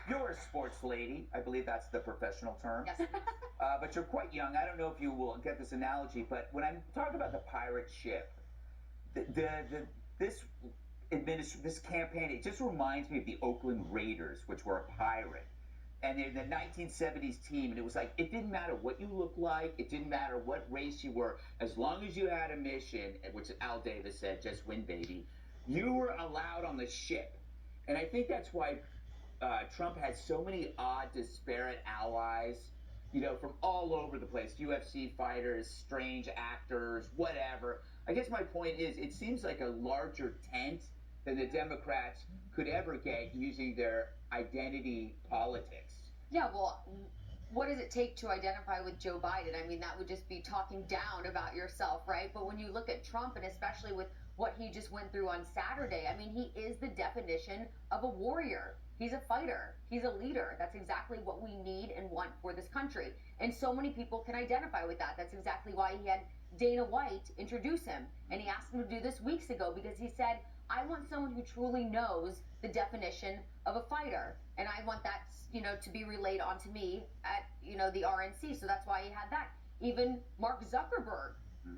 You're a sports lady. I believe that's the professional term. Yes, it is. But you're quite young. I don't know if you will get this analogy, but when I'm talking about the pirate ship, this this campaign, it just reminds me of the Oakland Raiders, which were a pirate. And they're the 1970s team, and it was like, it didn't matter what you looked like, it didn't matter what race you were, as long as you had a mission, which Al Davis said, just win, baby, you were allowed on the ship. And I think that's why Trump has so many odd, disparate allies, from all over the place. UFC fighters, strange actors, whatever. I guess my point is, it seems like a larger tent than the Democrats could ever get using their identity politics. Yeah, well, what does it take to identify with Joe Biden? I mean, that would just be talking down about yourself, right? But when you look at Trump, and especially with what he just went through on Saturday, I mean, he is the definition of a warrior. He's a fighter. He's a leader. That's exactly what we need and want for this country. And so many people can identify with that. That's exactly why he had Dana White introduce him. And he asked him to do this weeks ago because he said, I want someone who truly knows the definition of a fighter. And I want that, to be relayed onto me at, the RNC. So that's why he had that. Even Mark Zuckerberg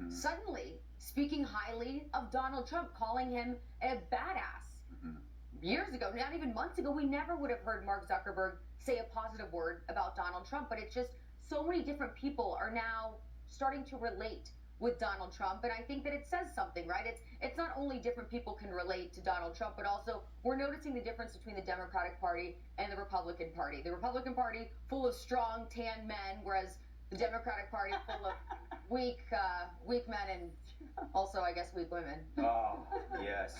suddenly speaking highly of Donald Trump, calling him a badass. Years ago, not even months ago, we never would have heard Mark Zuckerberg say a positive word about Donald Trump. But it's just so many different people are now starting to relate with Donald Trump, and I think that it says something, right? It's not only different people can relate to Donald Trump, but also we're noticing the difference between the Democratic Party and the Republican Party. The Republican Party full of strong, tan men, whereas the Democratic Party full of weak men and also, I guess, weak women. Oh, yes.